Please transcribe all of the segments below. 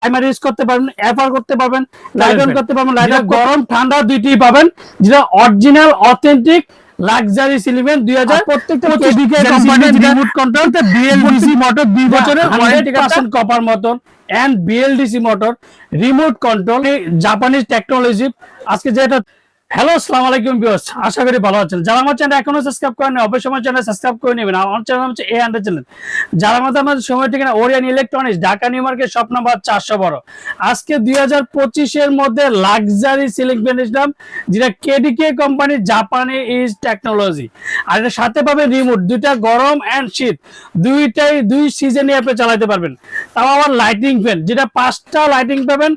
Timer use করতে পারবেন, FR করতে পারবেন, লাইট অন করতে পারবেন, লাইট অফ, গরম ঠান্ডা দুইটি পাবেন, যেটা original authentic luxury ceiling fan 2000 প্রত্যেকটা কেডিকে কোম্পানির রিমোট কন্ট্রোল বিএলডিসি মোটর 2 বছরের 100% কপার মতন and BLDC motor remote control Japanese technology. আজকে যেটা হ্যালো আসসালামু আলাইকুম ভিউয়ার্স, আশা করি ভালো আছেন। যারা আমার চ্যানেল এখনো সাবস্ক্রাইব করেন অবশ্যই আমার চ্যানেল সাবস্ক্রাইব করে নেবেন। আমার চ্যানেল হচ্ছে A100 চ্যানেল। যারা আমাদের সময় ঠিকানা Orion electronics, Dhaka new market, shop number 412। আজকে 2025 এর মধ্যে লাক্সারি সিলিং ফ্যান দিলাম, যেটা কেডিকে কোম্পানি জাপানি ইজ টেকনোলজি। আর এর সাথে পাবেন রিমোট, দুইটা গরম এন্ড শীত দুইটাই দুই সিজনে আপনি চালাতে পারবেন। তাও আবার লাইটিং ফ্যান, যেটা 5টা লাইটিং পাবেন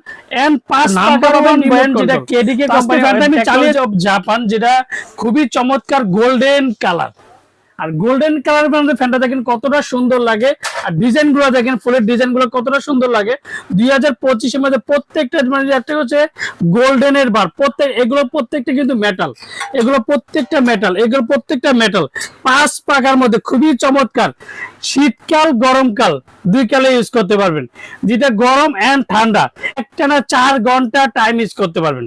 এন্ড 5 নাম্বার পাবেন, যেটা কেডিকে কোম্পানি জাপান, যেটা খুবই চমৎকার গোল্ডেন কালার। আর গোল্ডেন কালার মধ্যে ফ্যানটা দেখেন কতটা সুন্দর লাগে, আর ডিজাইন গুলো দেখেন, ফুলের ডিজাইন গুলো কতটা সুন্দর লাগে। 2025 এর মধ্যে প্রত্যেকটা মানে একটা হচ্ছে গোল্ডেনের বার, এগুলো প্রত্যেকটা কিন্তু মেটাল, এগুলো প্রত্যেকটা মেটাল 5 পাকার মধ্যে খুবই চমৎকার। শীতকাল গরমকাল দুই কালে ইউজ করতে পারবেন, যেটা গরম এন্ড ঠান্ডা একটানা 4 ঘন্টা টাইম ইউজ করতে পারবেন।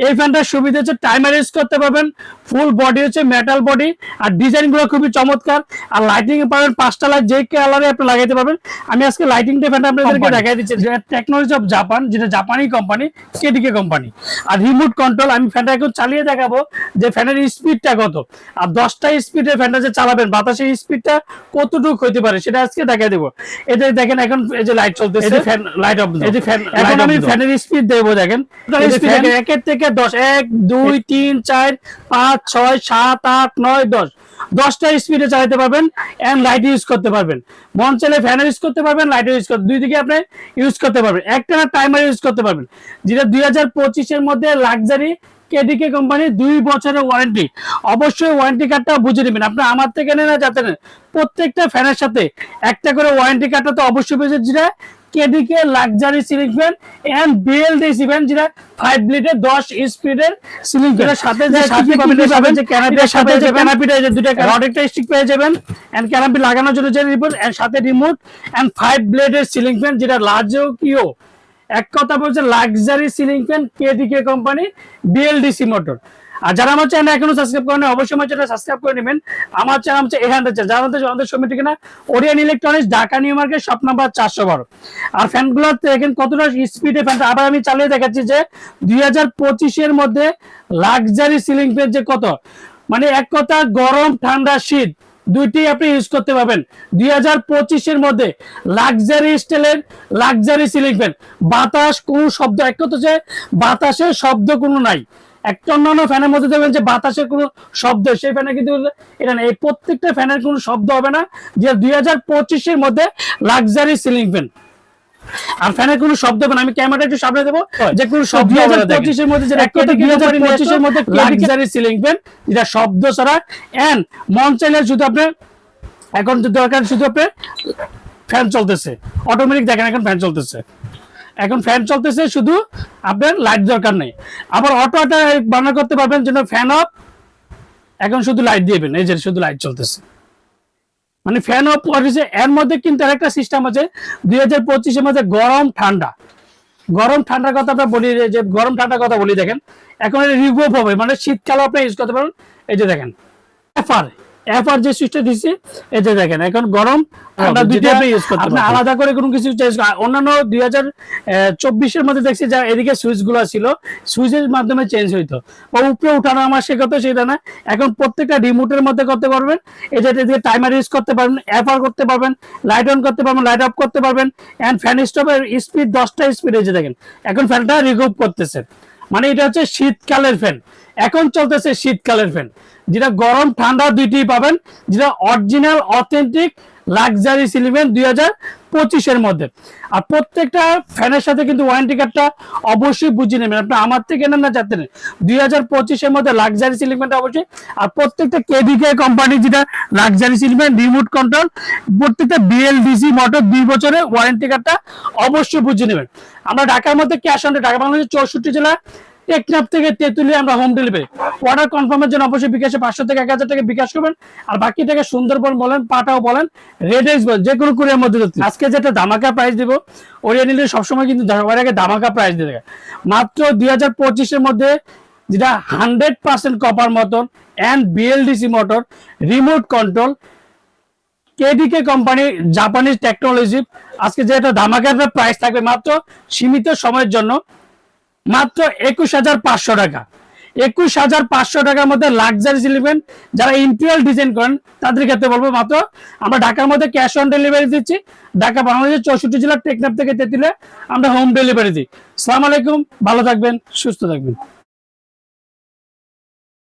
এই ফ্যানটার সুবিধা হচ্ছে টাইমার ইউজ করতে পারবেন, ফুল বডি হচ্ছে মেটাল বডি, আর ডিজাইন গুলো খুবই চমৎকার। আর লাইটিং পাবেন 5টা লাইট, যে কালারে আপনি লাগাইতে পারবেন। আমি আজকে লাইটিং ফ্যানটা আপনাদেরকে দেখাই দিচ্ছি, যেটা টেকনোলজি অফ জাপান, যেটা জাপানি কোম্পানি কেডিকে কোম্পানি। আর রিমোট কন্ট্রোল, আমি ফ্যানটা এখন চালিয়ে দেখাবো যে ফ্যানের স্পিডটা কত, আর 10টা স্পিডে ফ্যানটা যে চালাবেন বাতাসের স্পিডটা কতটুকু হইতে পারে সেটা আজকে দেখাই দেবো। এটা দেখেন এখন এই যে লাইট চলতেছে, ফ্যান লাইট অফ, এই যে ফ্যান এখন আমি ফ্যানের স্পিড দেবো। দেখেন 1 থেকে 10, 1 2 3 4 5 6 7 8 9 10, 10টা স্পিডে চালাতে পারবেন এন্ড লাইট ইউজ করতে পারবেন। মন চাইলে ফ্যান ইউজ করতে পারবেন, লাইট ইউজ করতে, দুই দিকে আপনি ইউজ করতে পারবেন। একটা টাইমার ইউজ করতে পারবেন, যেটা 2025 এর মধ্যে লাক্সারি কেডিকে কোম্পানি 2 বছরের ওয়ারেন্টি। অবশ্যই ওয়ারেন্টি কার্ডটা বুঝে নেবেন, আপনি আমার থেকে নেন না যাতে নেন, প্রত্যেকটা ফ্যানের সাথে একটা করে ওয়ারেন্টি কার্ডটা তো অবশ্যই পেয়েছে, যেটা KDK luxury ceiling fan and BLDC fan, যেটা 5 লিটার 10 স্পিডের সিলিং ফ্যানের সাথে যে সাথে পাবেন যে ক্যানাপির সাথে যে ক্যানাপিটা, এই যে দুটো রড একটা স্টিক পেয়ে যাবেন এন্ড ক্যানাপি লাগানোর জন্য যে রিমোট এন্ড সাথে রিমোট এন্ড 5 ব্লেডের সিলিং ফ্যান, যেটা লাজকিও। এক কথা বলছে luxury ceiling fan KDK company BLDC motor. আর যারা আমার চ্যানেল এখনো সাবস্ক্রাইব করেন অবশ্যই আমার চ্যানেল সাবস্ক্রাইব করে নেবেন। আমার চ্যানেল হচ্ছে A100 চ্যানেল, যারা আমাদের সময় ঠিকানা Orion electronics, Dhaka new market, shop number 412। আর ফ্যানগুলো দেখেন কতটা স্পিডে ফ্যানটা। আবার আমি চালিয়ে দেখাচ্ছি যে 2025 এর মধ্যে লাক্সারি সিলিং ফ্যান যে কত, মানে এক কথা গরম ঠান্ডা শীত দুইটি আপনি ইউজ করতে পারবেন 2025 এর মধ্যে। লাক্সারি স্টাইলের লাক্সারি সিলিং ফ্যান, বাতাস কোনো শব্দ, এক কথা যে বাতাসের শব্দ কোনো নাই। একটা অন্যান্য ফ্যানের মধ্যে দেখবেন যে বাতাসের কোনো শব্দ, সেই ফ্যানে কিন্তু এটা না, এই প্রত্যেকটা ফ্যানের কোনো শব্দ হবে না, যে 2025 এর মধ্যে লাক্সারি সিলিং ফ্যান। আর ফ্যানের কোনো শব্দ হবে না। আমি ক্যামেরাটা একটু সামনে দেবো, যে কোনো শব্দ 2025 এর মধ্যে, যেটা 2025 এর মধ্যে লাক্সারি সিলিং ফ্যান, যেটা শব্দ ছাড়া এন্ড মন চাইলে শুধু আপনি এখন দরকার শুধু আপনি ফ্যান চলতেছে অটোমেটিক, দেখেন এখন ফ্যান চলতেছে, এখন ফ্যান চলতেছে, শুধু আপনার লাইট দরকার নেই। আবার অটোটা বানানো করতে পারবেন, জন্য ফ্যান অফ, এখন শুধু লাইট দিবেন, এই যে শুধু লাইট চলতেছে, মানে ফ্যান অফ করেছে। এর মধ্যে কিন্তু আরেকটা সিস্টেম আছে 2025 এর মধ্যে গরম ঠান্ডার কথা আমরা বলি, যে গরম ঠান্ডার কথা বলি। দেখেন এখন রিভোভ হবে, মানে শীতকালে আপনি ইউজ করতে পারেন। এই যে দেখেন এফআর যে সুইচটা দিচ্ছে, এই যে দেখেন এখন গরম ঠান্ডা দুইটা আপনি ইউজ করতে পারেন, আলাদা করে কোনো কিছু চেঞ্জ। অন্যান্য 2024 এর মধ্যে দেখছি যা এদিকে সুইচ গুলো ছিল, সুইচের মাধ্যমে চেঞ্জ হইতো, বা উপরে উঠানো আমার সে কথা সেটা না। এখন প্রত্যেকটা রিমোটের মধ্যে করতে পারবেন, এই যে এদিকে টাইমার ইউজ করতে পারবেন, এফআর করতে পারবেন, লাইট অন করতে পারবেন, লাইট অফ করতে পারবেন এন্ড ফ্যান স্টপের স্পিড 10টা স্পিড। এই যে দেখেন এখন ফ্যানটা রিমুভ করতেছে, মানে এটা হচ্ছে শীতকালের ফ্যান, এখন চলতেছে শীতকালের ফ্যান, যেটা গরম ঠান্ডা দুইটি পাবেন, যেটা original authentic luxury ceiling fan 2025 এর মধ্যে। আর প্রত্যেকটা ফ্যানের সাথে কিন্তু ওয়ারেন্টি কার্ডটা অবশ্যই বুঝে নেবেন, আপনি আমার থেকে নেন না যাতে নেন। 2025 এর মধ্যে লাক্সারি সিলিং ফ্যানটা অবশ্যই। আর প্রত্যেকটা কেডিকে কোম্পানি, যেটা luxury ceiling fan remote control, প্রত্যেকটা বিএলডিসি মোটর 2 বছরের ওয়ারেন্টি কার্ডটা অবশ্যই বুঝে নেবেন। আমরা ঢাকার মধ্যে ক্যাশ অন, ঢাকা বাংলাদেশের 64 জেলা টেকনাফ থেকে তেতুলিয়া আমরা হোম ডেলিভারি। অর্ডার কনফার্মের জন্য অবশ্যই বিকাশে 500 থেকে 1000 টাকা বিকাশ করবেন। আর বাকি টাকা সুন্দরবন বলেন, পাটাও বলেন, রেডেক্স বলেন, যে কোনো কুরিয়ার মধ্যে দিচ্ছি। আজকে যেটা ধামাকা প্রাইস দিব, ওরিয়েন্ট নিলে সবসময় কিন্তু সবার আগে ধামাকা প্রাইস দিয়ে থাকে। মাত্র 2025 মধ্যে যেটা 100% কপার মতন and BLDC motor, remote control, KDK company, Japanese technology, আজকে যেটা ধামাকার প্রাইস থাকবে মাত্র সীমিত সময়ের জন্য মাত্র 21,500 টাকা। 21,500 টাকার মধ্যে লাক্সারি এলিমেন্ট যারা ইন্টেরিয়র ডিজাইন করেন তাদের ক্ষেত্রে বলবো মাত্র আমরা ঢাকার মধ্যে ক্যাশ অন ডেলিভারি দিচ্ছি। ঢাকা বাংলাদেশের 64 জেলার টেকনাফ থেকে তেতুলিয়া আমরা হোম ডেলিভারি দিই। আসসালামু আলাইকুম, ভালো থাকবেন, সুস্থ থাকবেন।